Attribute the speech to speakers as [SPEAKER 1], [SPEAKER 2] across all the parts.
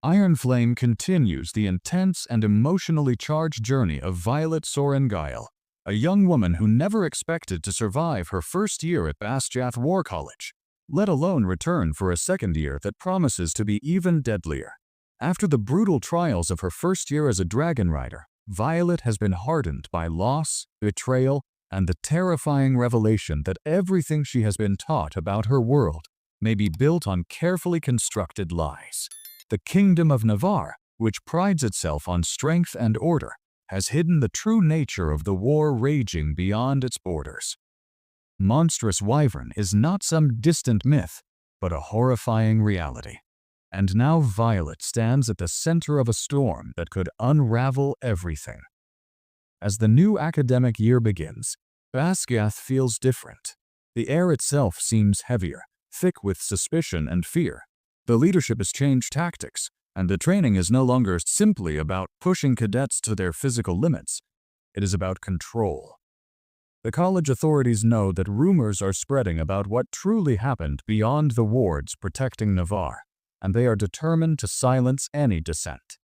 [SPEAKER 1] Iron Flame continues the intense and emotionally charged journey of Violet Sorrengail, a young woman who never expected to survive her first year at Basjath War College, let alone return for a second year that promises to be even deadlier. After the brutal trials of her first year as a dragon rider, Violet has been hardened by loss, betrayal, and the terrifying revelation that everything she has been taught about her world may be built on carefully constructed lies. The Kingdom of Navarre, which prides itself on strength and order, has hidden the true nature of the war raging beyond its borders. Monstrous Wyvern is not some distant myth, but a horrifying reality. And now Violet stands at the center of a storm that could unravel everything. As the new academic year begins, Basjath feels different. The air itself seems heavier, thick with suspicion and fear. The leadership has changed tactics, and the training is no longer simply about pushing cadets to their physical limits. It is about control. The college authorities know that rumors are spreading about what truly happened beyond the wards protecting Navarre, and they are determined to silence any dissent.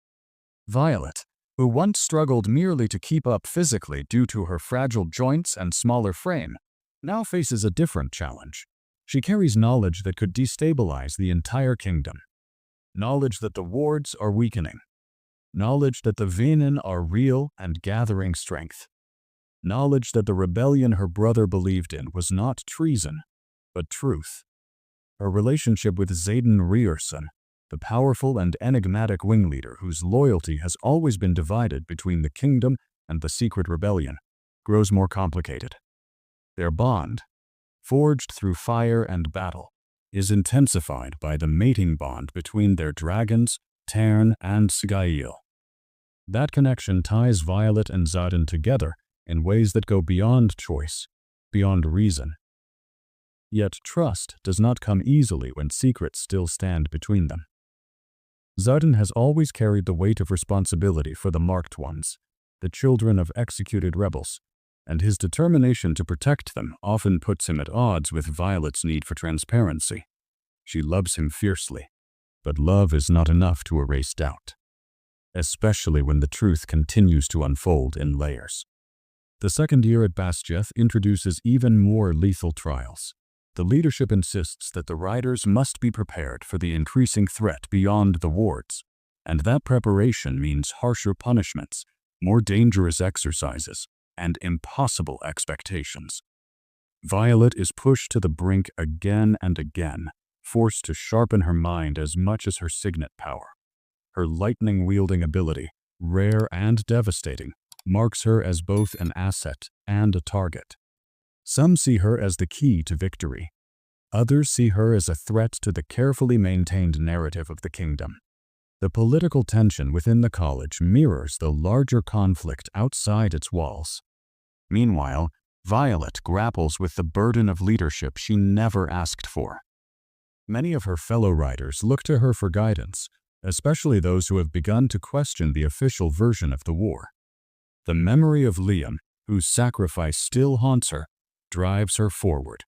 [SPEAKER 1] Violet, who once struggled merely to keep up physically due to her fragile joints and smaller frame, now faces a different challenge. She carries knowledge that could destabilize the entire kingdom. Knowledge that the wards are weakening. Knowledge that the xaden are real and gathering strength. Knowledge that the rebellion her brother believed in was not treason, but truth. Her relationship with xaden Riorson, the powerful and enigmatic wingleader whose loyalty has always been divided between the kingdom and the secret rebellion, grows more complicated. Their bond, forged through fire and battle, is intensified by the mating bond between their dragons, Tern and Sorrengail. That connection ties Violet and xaden together in ways that go beyond choice, beyond reason. Yet trust does not come easily when secrets still stand between them. Xaden has always carried the weight of responsibility for the marked ones, the children of executed rebels, and his determination to protect them often puts him at odds with Violet's need for transparency. She loves him fiercely, but love is not enough to erase doubt, especially when the truth continues to unfold in layers. The second year at Basjath introduces even more lethal trials. The leadership insists that the riders must be prepared for the increasing threat beyond the wards, and that preparation means harsher punishments, more dangerous exercises, and impossible expectations. Violet is pushed to the brink again and again, forced to sharpen her mind as much as her signet power. Her lightning-wielding ability, rare and devastating, marks her as both an asset and a target. Some see her as the key to victory. Others see her as a threat to the carefully maintained narrative of the kingdom. The political tension within the college mirrors the larger conflict outside its walls. Meanwhile, Violet grapples with the burden of leadership she never asked for. Many of her fellow riders look to her for guidance, especially those who have begun to question the official version of the war. The memory of Liam, whose sacrifice still haunts her, drives her forward.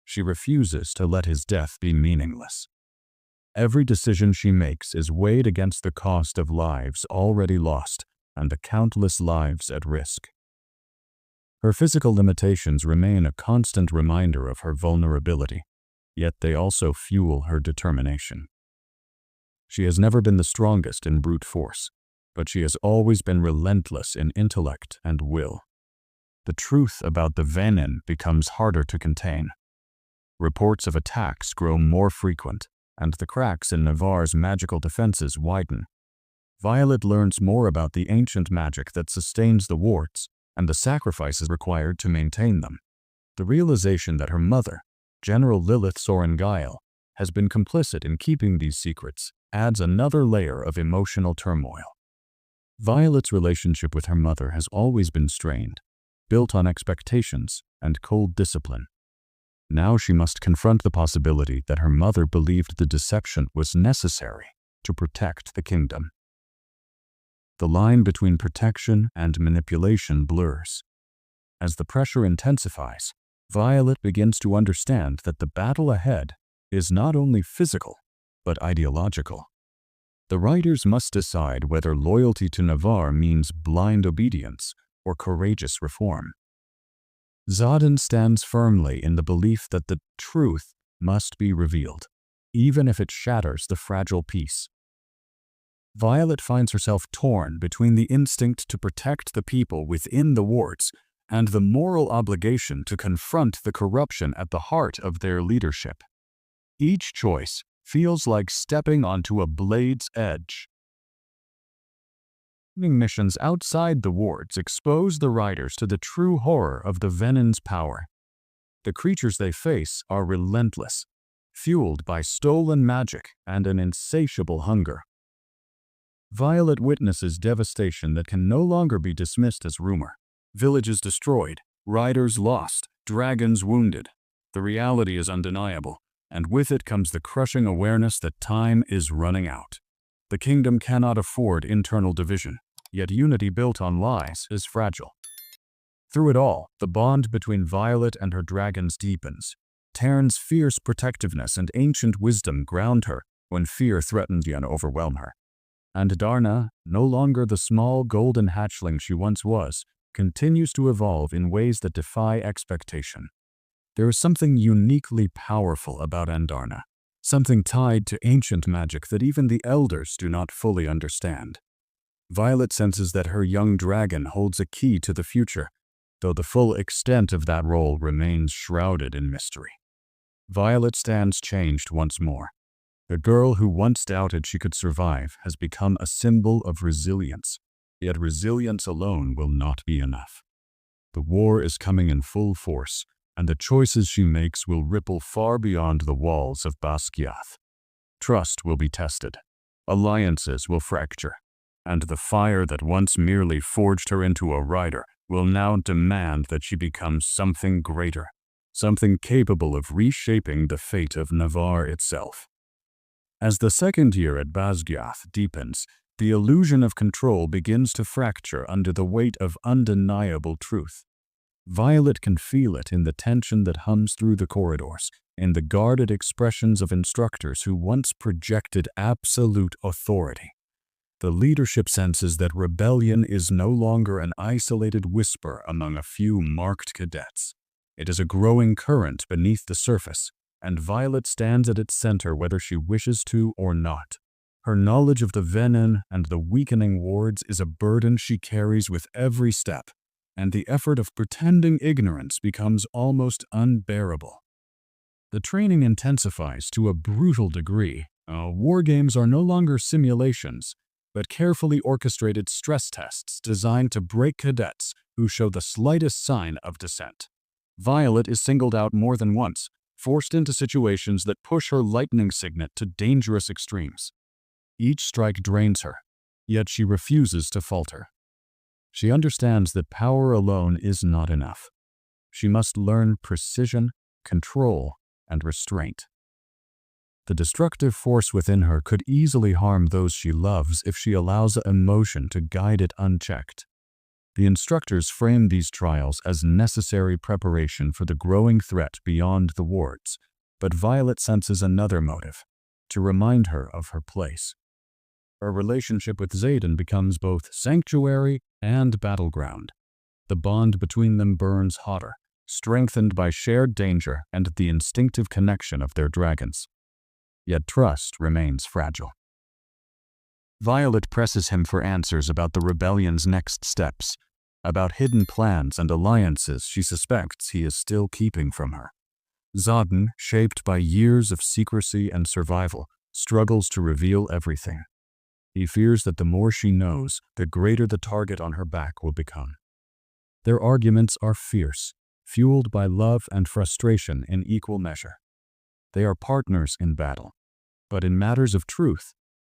[SPEAKER 1] She refuses to let his death be meaningless. Every decision she makes is weighed against the cost of lives already lost and the countless lives at risk. Her physical limitations remain a constant reminder of her vulnerability, yet they also fuel her determination. She has never been the strongest in brute force, but she has always been relentless in intellect and will. The truth about the xaden becomes harder to contain. Reports of attacks grow more frequent, and the cracks in Navarre's magical defenses widen. Violet learns more about the ancient magic that sustains the wards and the sacrifices required to maintain them. The realization that her mother, General Lilith Sorrengail, has been complicit in keeping these secrets adds another layer of emotional turmoil. Violet's relationship with her mother has always been strained, built on expectations and cold discipline. Now she must confront the possibility that her mother believed the deception was necessary to protect the kingdom. The line between protection and manipulation blurs. As the pressure intensifies, Violet begins to understand that the battle ahead is not only physical, but ideological. The writers must decide whether loyalty to Navarre means blind obedience or courageous reform. Xaden stands firmly in the belief that the truth must be revealed, even if it shatters the fragile peace. Violet finds herself torn between the instinct to protect the people within the wards and the moral obligation to confront the corruption at the heart of their leadership. Each choice feels like stepping onto a blade's edge. Missions outside the wards expose the riders to the true horror of the Venon's power. The creatures they face are relentless, fueled by stolen magic and an insatiable hunger. Violet witnesses devastation that can no longer be dismissed as rumor. Villages destroyed, riders lost, dragons wounded. The reality is undeniable, and with it comes the crushing awareness that time is running out. The kingdom cannot afford internal division, yet unity built on lies is fragile. Through it all, the bond between Violet and her dragons deepens. Tarn's fierce protectiveness and ancient wisdom ground her when fear threatened to overwhelm her. And Andarna, no longer the small golden hatchling she once was, continues to evolve in ways that defy expectation. There is something uniquely powerful about Andarna, something tied to ancient magic that even the elders do not fully understand. Violet senses that her young dragon holds a key to the future, though the full extent of that role remains shrouded in mystery. Violet stands changed once more. The girl who once doubted she could survive has become a symbol of resilience. Yet resilience alone will not be enough. The war is coming in full force, and the choices she makes will ripple far beyond the walls of Basquiat. Trust will be tested, alliances will fracture, and the fire that once merely forged her into a rider will now demand that she become something greater, something capable of reshaping the fate of Navarre itself. As the second year at Basquiat deepens, the illusion of control begins to fracture under the weight of undeniable truth. Violet can feel it in the tension that hums through the corridors, in the guarded expressions of instructors who once projected absolute authority. The leadership senses that rebellion is no longer an isolated whisper among a few marked cadets. It is a growing current beneath the surface, and Violet stands at its center whether she wishes to or not. Her knowledge of the Venon and the weakening wards is a burden she carries with every step, and the effort of pretending ignorance becomes almost unbearable. The training intensifies to a brutal degree. War games are no longer simulations, but carefully orchestrated stress tests designed to break cadets who show the slightest sign of dissent. Violet is singled out more than once, forced into situations that push her lightning signet to dangerous extremes. Each strike drains her, yet she refuses to falter. She understands that power alone is not enough. She must learn precision, control, and restraint. The destructive force within her could easily harm those she loves if she allows emotion to guide it unchecked. The instructors frame these trials as necessary preparation for the growing threat beyond the wards, but Violet senses another motive, to remind her of her place. Her relationship with Xaden becomes both sanctuary and battleground. The bond between them burns hotter, strengthened by shared danger and the instinctive connection of their dragons. Yet trust remains fragile. Violet presses him for answers about the rebellion's next steps, about hidden plans and alliances she suspects he is still keeping from her. Xaden, shaped by years of secrecy and survival, struggles to reveal everything. He fears that the more she knows, the greater the target on her back will become. Their arguments are fierce, fueled by love and frustration in equal measure. They are partners in battle, but in matters of truth,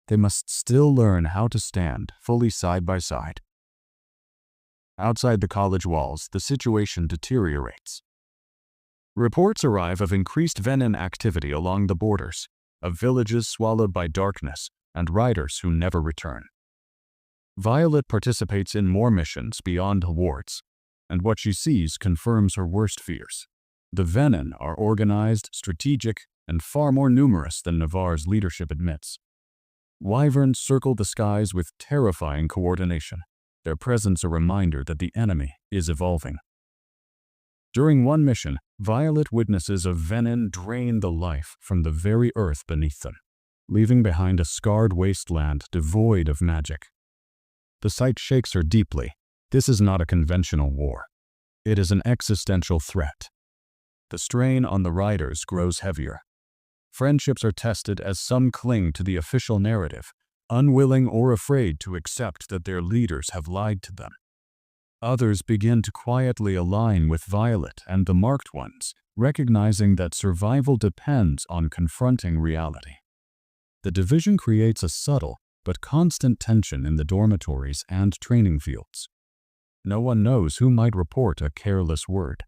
[SPEAKER 1] they must still learn how to stand fully side by side. Outside the college walls, the situation deteriorates. Reports arrive of increased Venon activity along the borders, of villages swallowed by darkness, and riders who never return. Violet participates in more missions beyond the wards, and what she sees confirms her worst fears. The Venon are organized, strategic, and far more numerous than Navarre's leadership admits. Wyverns circle the skies with terrifying coordination, their presence a reminder that the enemy is evolving. During one mission, Violet witnesses a venom drain the life from the very earth beneath them, leaving behind a scarred wasteland devoid of magic. The sight shakes her deeply. This is not a conventional war. It is an existential threat. The strain on the riders grows heavier. Friendships are tested as some cling to the official narrative, unwilling or afraid to accept that their leaders have lied to them. Others begin to quietly align with Violet and the marked ones, recognizing that survival depends on confronting reality. The division creates a subtle but constant tension in the dormitories and training fields. No one knows who might report a careless word.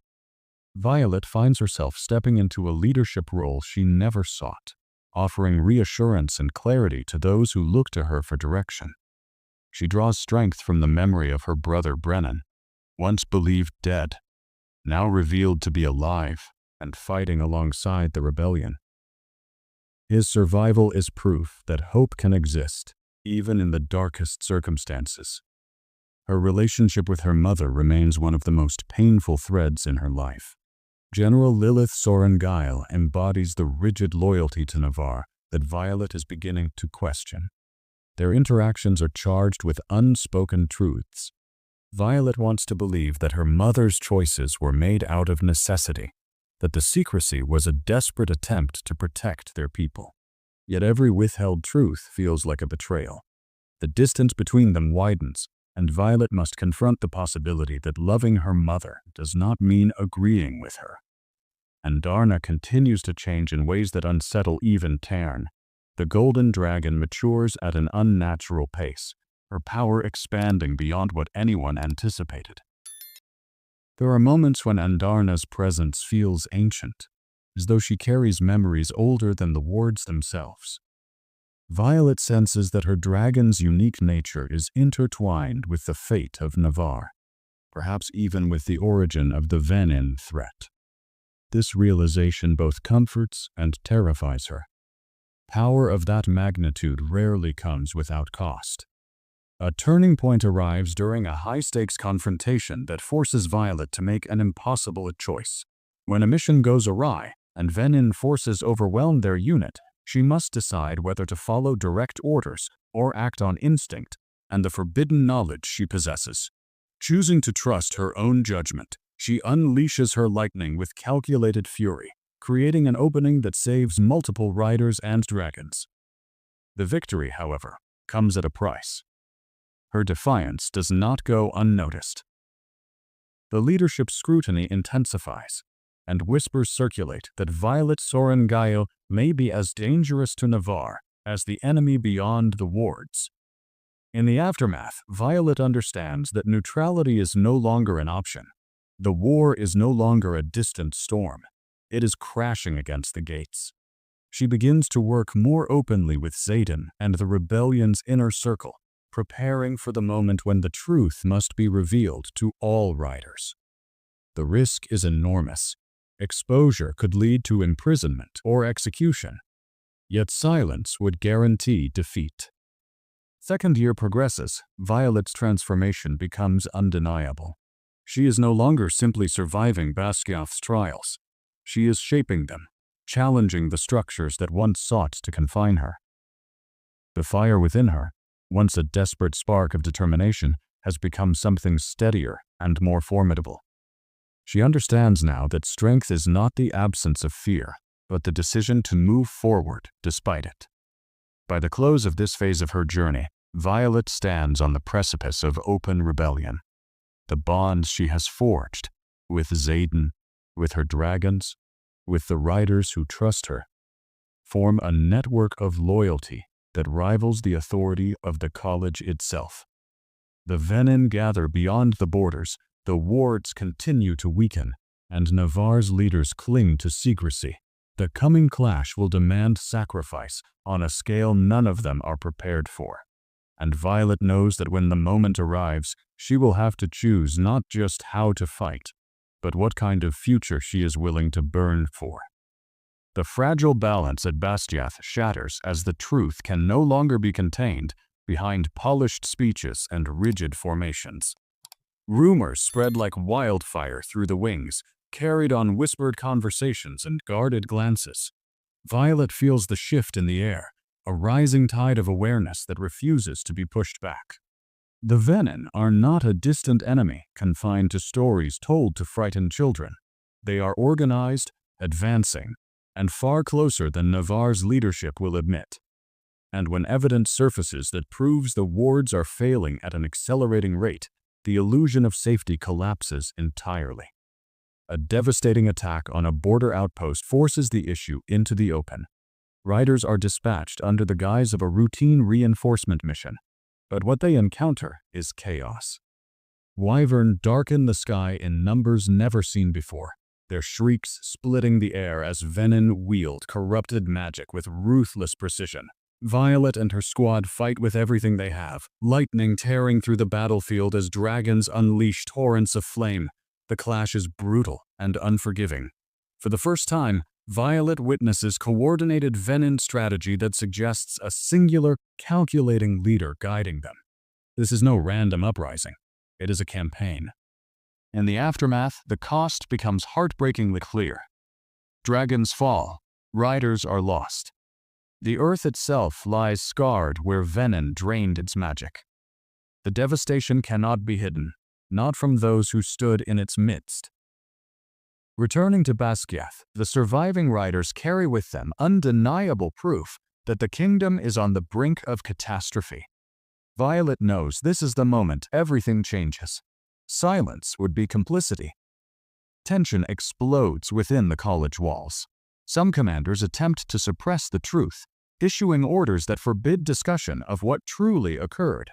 [SPEAKER 1] Violet finds herself stepping into a leadership role she never sought, offering reassurance and clarity to those who look to her for direction. She draws strength from the memory of her brother Brennan, once believed dead, now revealed to be alive and fighting alongside the rebellion. His survival is proof that hope can exist, even in the darkest circumstances. Her relationship with her mother remains one of the most painful threads in her life. General Lilith Sorrengail embodies the rigid loyalty to Navarre that Violet is beginning to question. Their interactions are charged with unspoken truths. Violet wants to believe that her mother's choices were made out of necessity, that the secrecy was a desperate attempt to protect their people. Yet every withheld truth feels like a betrayal. The distance between them widens, and Violet must confront the possibility that loving her mother does not mean agreeing with her. Andarna continues to change in ways that unsettle even Tern. The golden dragon matures at an unnatural pace, her power expanding beyond what anyone anticipated. There are moments when Andarna's presence feels ancient, as though she carries memories older than the wards themselves. Violet senses that her dragon's unique nature is intertwined with the fate of Navarre, perhaps even with the origin of the venom threat. This realization both comforts and terrifies her. Power of that magnitude rarely comes without cost. A turning point arrives during a high-stakes confrontation that forces Violet to make an impossible choice. When a mission goes awry and venom forces overwhelm their unit, she must decide whether to follow direct orders or act on instinct and the forbidden knowledge she possesses. Choosing to trust her own judgment, she unleashes her lightning with calculated fury, creating an opening that saves multiple riders and dragons. The victory, however, comes at a price. Her defiance does not go unnoticed. The leadership scrutiny intensifies, and whispers circulate that Violet Sorrengail may be as dangerous to Navarre as the enemy beyond the wards. In the aftermath, Violet understands that neutrality is no longer an option. The war is no longer a distant storm. It is crashing against the gates. She begins to work more openly with Xaden and the rebellion's inner circle, preparing for the moment when the truth must be revealed to all riders. The risk is enormous. Exposure could lead to imprisonment or execution, yet silence would guarantee defeat. Second year progresses, Violet's transformation becomes undeniable. She is no longer simply surviving Basquiat's trials. She is shaping them, challenging the structures that once sought to confine her. The fire within her, once a desperate spark of determination, has become something steadier and more formidable. She understands now that strength is not the absence of fear, but the decision to move forward despite it. By the close of this phase of her journey, Violet stands on the precipice of open rebellion. The bonds she has forged, with Xaden, with her dragons, with the riders who trust her, form a network of loyalty that rivals the authority of the college itself. The venom gather beyond the borders, the wards continue to weaken, and Navarre's leaders cling to secrecy. The coming clash will demand sacrifice on a scale none of them are prepared for. And Violet knows that when the moment arrives, she will have to choose not just how to fight, but what kind of future she is willing to burn for. The fragile balance at Bastiath shatters as the truth can no longer be contained behind polished speeches and rigid formations. Rumors spread like wildfire through the wings, carried on whispered conversations and guarded glances. Violet feels the shift in the air, a rising tide of awareness that refuses to be pushed back. The Venin are not a distant enemy confined to stories told to frighten children. They are organized, advancing, and far closer than Navarre's leadership will admit. And when evidence surfaces that proves the wards are failing at an accelerating rate, the illusion of safety collapses entirely. A devastating attack on a border outpost forces the issue into the open. Riders are dispatched under the guise of a routine reinforcement mission, but what they encounter is chaos. Wyvern darken the sky in numbers never seen before, their shrieks splitting the air as Venin wield corrupted magic with ruthless precision. Violet and her squad fight with everything they have, lightning tearing through the battlefield as dragons unleash torrents of flame. The clash is brutal and unforgiving. For the first time, Violet witnesses coordinated Venin strategy that suggests a singular, calculating leader guiding them. This is no random uprising. It is a campaign. In the aftermath, the cost becomes heartbreakingly clear. Dragons fall. Riders are lost. The earth itself lies scarred where Venin drained its magic. The devastation cannot be hidden, not from those who stood in its midst. Returning to Bastiath, the surviving riders carry with them undeniable proof that the kingdom is on the brink of catastrophe. Violet knows this is the moment everything changes. Silence would be complicity. Tension explodes within the college walls. Some commanders attempt to suppress the truth, issuing orders that forbid discussion of what truly occurred.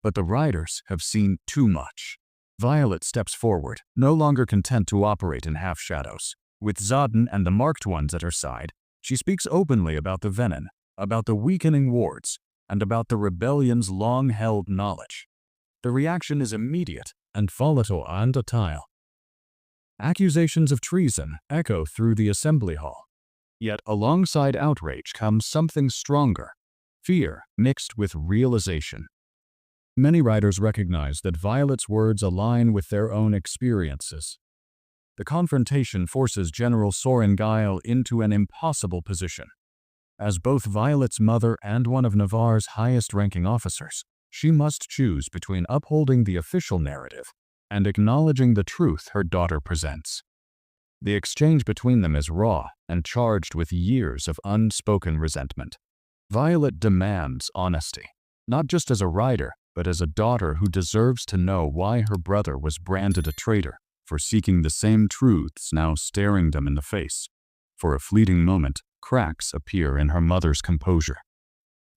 [SPEAKER 1] But the riders have seen too much. Violet steps forward, no longer content to operate in half-shadows. With xaden and the marked ones at her side, she speaks openly about the Venin, about the weakening wards, and about the rebellion's long-held knowledge. The reaction is immediate and volatile and tactile. Accusations of treason echo through the assembly hall. Yet alongside outrage comes something stronger, fear mixed with realization. Many writers recognize that Violet's words align with their own experiences. The confrontation forces General Sorrengail into an impossible position. As both Violet's mother and one of Navarre's highest-ranking officers, she must choose between upholding the official narrative and acknowledging the truth her daughter presents. The exchange between them is raw and charged with years of unspoken resentment. Violet demands honesty, not just as a rider, but as a daughter who deserves to know why her brother was branded a traitor for seeking the same truths now staring them in the face. For a fleeting moment, cracks appear in her mother's composure.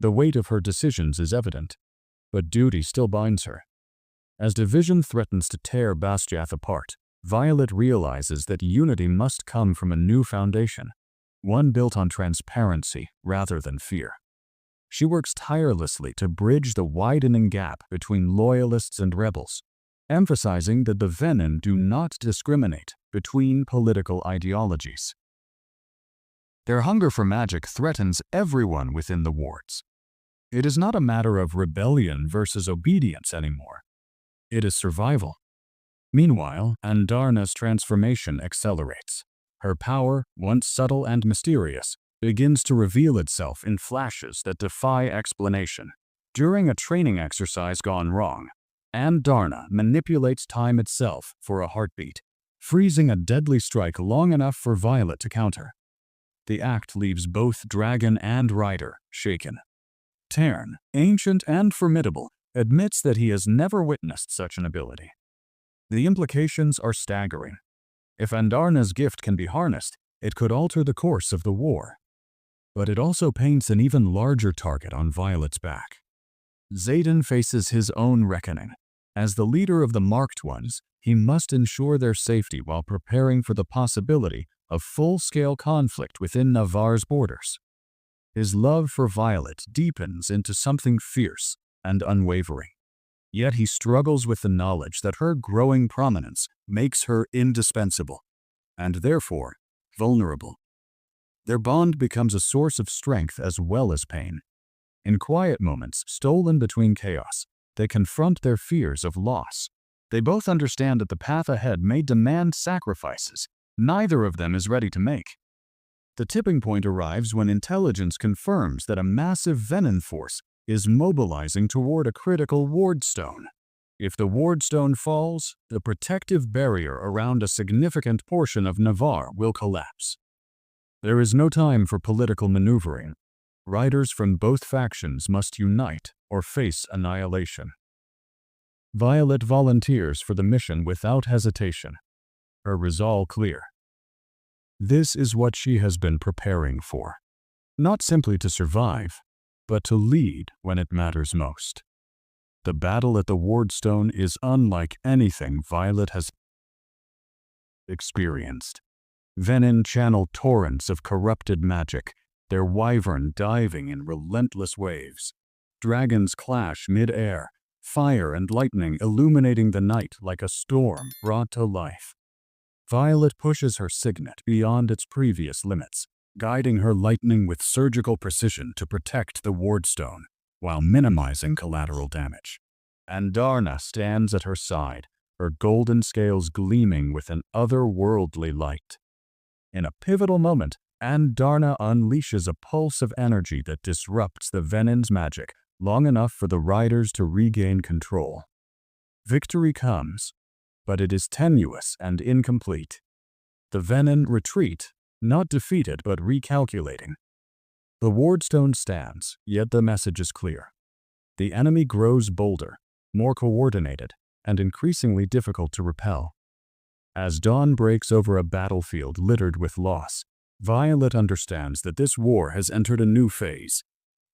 [SPEAKER 1] The weight of her decisions is evident, but duty still binds her. As division threatens to tear Bastiath apart, Violet realizes that unity must come from a new foundation, one built on transparency rather than fear. She works tirelessly to bridge the widening gap between loyalists and rebels, emphasizing that the Venin do not discriminate between political ideologies. Their hunger for magic threatens everyone within the wards. It is not a matter of rebellion versus obedience anymore. It is survival. Meanwhile, Andarna's transformation accelerates. Her power, once subtle and mysterious, begins to reveal itself in flashes that defy explanation. During a training exercise gone wrong, Andarna manipulates time itself for a heartbeat, freezing a deadly strike long enough for Violet to counter. The act leaves both dragon and rider shaken. Tern, ancient and formidable, admits that he has never witnessed such an ability. The implications are staggering. If Andarna's gift can be harnessed, it could alter the course of the war. But it also paints an even larger target on Violet's back. Xaden faces his own reckoning. As the leader of the Marked Ones, he must ensure their safety while preparing for the possibility of full-scale conflict within Navarre's borders. His love for Violet deepens into something fierce and unwavering. Yet he struggles with the knowledge that her growing prominence makes her indispensable, and therefore vulnerable. Their bond becomes a source of strength as well as pain. In quiet moments, stolen between chaos, they confront their fears of loss. They both understand that the path ahead may demand sacrifices neither of them is ready to make. The tipping point arrives when intelligence confirms that a massive venom force is mobilizing toward a critical wardstone. If the wardstone falls, the protective barrier around a significant portion of Navarre will collapse. There is no time for political maneuvering. Riders from both factions must unite or face annihilation. Violet volunteers for the mission without hesitation, her resolve clear. This is what she has been preparing for. Not simply to survive, but to lead when it matters most. The battle at the wardstone is unlike anything Violet has experienced. Venom channel torrents of corrupted magic, their wyvern diving in relentless waves. Dragons clash mid-air, fire and lightning illuminating the night like a storm brought to life. Violet pushes her signet beyond its previous limits, guiding her lightning with surgical precision to protect the wardstone, while minimizing collateral damage. Andarna stands at her side, her golden scales gleaming with an otherworldly light. In a pivotal moment, Andarna unleashes a pulse of energy that disrupts the venom's magic long enough for the riders to regain control. Victory comes, but it is tenuous and incomplete. The venom retreat, not defeated but recalculating. The wardstone stands, yet the message is clear. The enemy grows bolder, more coordinated, and increasingly difficult to repel. As dawn breaks over a battlefield littered with loss, Violet understands that this war has entered a new phase.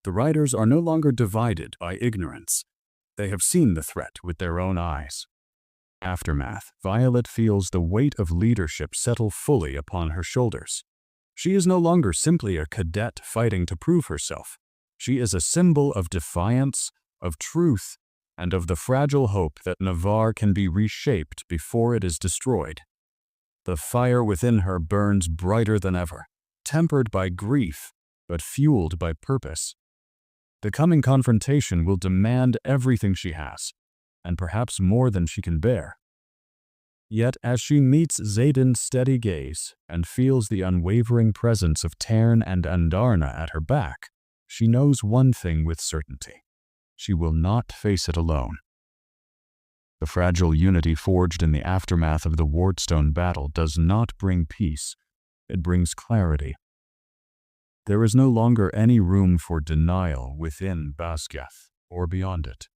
[SPEAKER 1] The riders are no longer divided by ignorance. They have seen the threat with their own eyes. Aftermath, Violet feels the weight of leadership settle fully upon her shoulders. She is no longer simply a cadet fighting to prove herself. She is a symbol of defiance, of truth, and of the fragile hope that Navarre can be reshaped before it is destroyed. The fire within her burns brighter than ever, tempered by grief, but fueled by purpose. The coming confrontation will demand everything she has, and perhaps more than she can bear. Yet as she meets xaden's steady gaze and feels the unwavering presence of Tern and Andarna at her back, she knows one thing with certainty. She will not face it alone. The fragile unity forged in the aftermath of the wardstone battle does not bring peace, it brings clarity. There is no longer any room for denial within Basgiath or beyond it.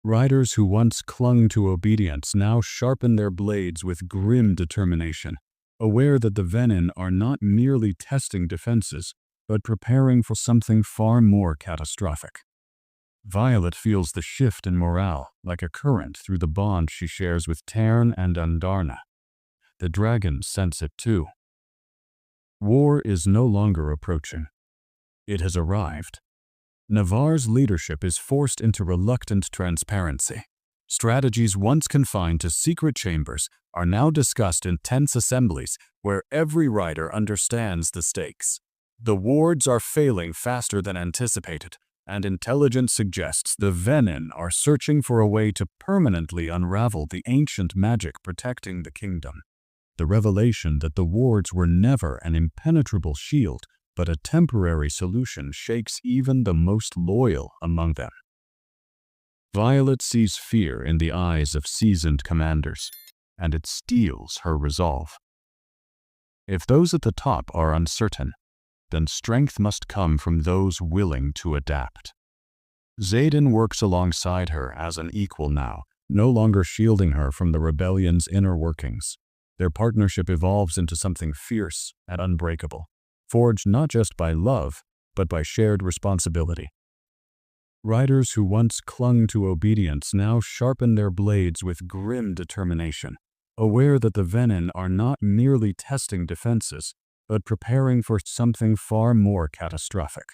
[SPEAKER 1] Riders who once clung to obedience now sharpen their blades with grim determination, aware that the venom are not merely testing defenses, but preparing for something far more catastrophic. Violet feels the shift in morale like a current through the bond she shares with Tern and Andarna. The dragons sense it too. War is no longer approaching. It has arrived. Navarre's leadership is forced into reluctant transparency. Strategies once confined to secret chambers are now discussed in tense assemblies where every rider understands the stakes. The wards are failing faster than anticipated, and intelligence suggests the venom are searching for a way to permanently unravel the ancient magic protecting the kingdom. The revelation that the wards were never an impenetrable shield, but a temporary solution shakes even the most loyal among them. Violet sees fear in the eyes of seasoned commanders, and it steels her resolve. If those at the top are uncertain, then strength must come from those willing to adapt. Xaden works alongside her as an equal now, no longer shielding her from the rebellion's inner workings. Their partnership evolves into something fierce and unbreakable, forged not just by love, but by shared responsibility. Riders who once clung to obedience now sharpen their blades with grim determination, aware that the venom are not merely testing defenses, but preparing for something far more catastrophic.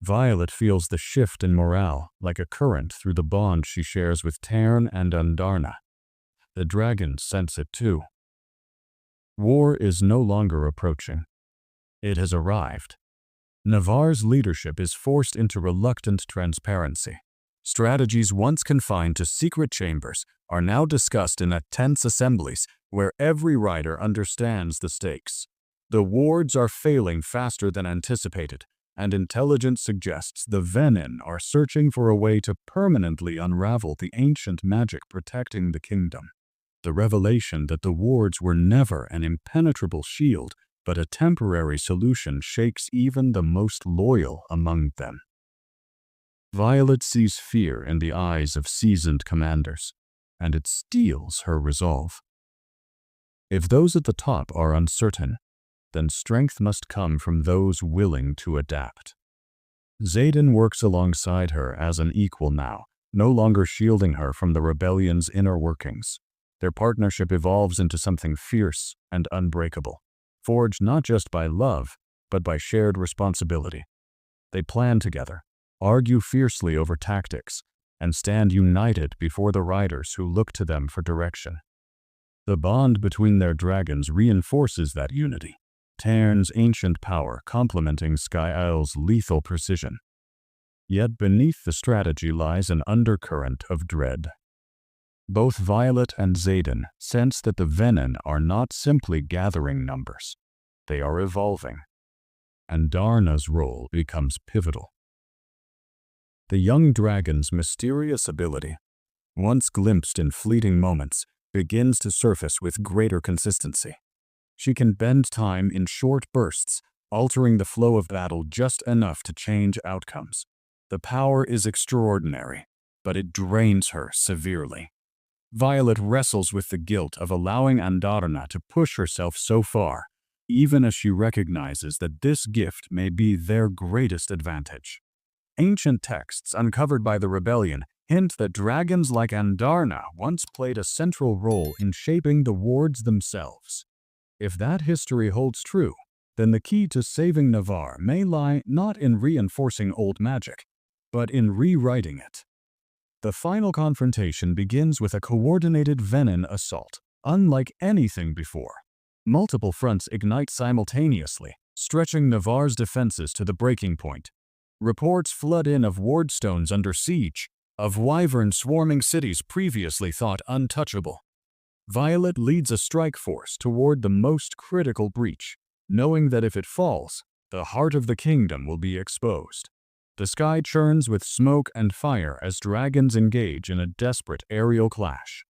[SPEAKER 1] Violet feels the shift in morale like a current through the bond she shares with Tern and Andarna. The dragons sense it too. War is no longer approaching. It has arrived. Navarre's leadership is forced into reluctant transparency. Strategies once confined to secret chambers are now discussed in tense assemblies where every rider understands the stakes. The wards are failing faster than anticipated, and intelligence suggests the Venin are searching for a way to permanently unravel the ancient magic protecting the kingdom. The revelation that the wards were never an impenetrable shield, but a temporary solution shakes even the most loyal among them. Violet sees fear in the eyes of seasoned commanders, and it steels her resolve. If those at the top are uncertain, then strength must come from those willing to adapt. Xaden works alongside her as an equal now, no longer shielding her from the rebellion's inner workings. Their partnership evolves into something fierce and unbreakable, forged not just by love, but by shared responsibility. They plan together, argue fiercely over tactics, and stand united before the riders who look to them for direction. The bond between their dragons reinforces that unity, Tairn's ancient power complementing Skyisle's lethal precision. Yet beneath the strategy lies an undercurrent of dread. Both Violet and Xaden sense that the Venin are not simply gathering numbers. They are evolving. Andarna's role becomes pivotal. The young dragon's mysterious ability, once glimpsed in fleeting moments, begins to surface with greater consistency. She can bend time in short bursts, altering the flow of battle just enough to change outcomes. The power is extraordinary, but it drains her severely. Violet wrestles with the guilt of allowing Andarna to push herself so far, even as she recognizes that this gift may be their greatest advantage. Ancient texts uncovered by the rebellion hint that dragons like Andarna once played a central role in shaping the wards themselves. If that history holds true, then the key to saving Navarre may lie not in reinforcing old magic, but in rewriting it. The final confrontation begins with a coordinated Venin assault, unlike anything before. Multiple fronts ignite simultaneously, stretching Navarre's defenses to the breaking point. Reports flood in of wardstones under siege, of wyvern swarming cities previously thought untouchable. Violet leads a strike force toward the most critical breach, knowing that if it falls, the heart of the kingdom will be exposed. The sky churns with smoke and fire as dragons engage in a desperate aerial clash.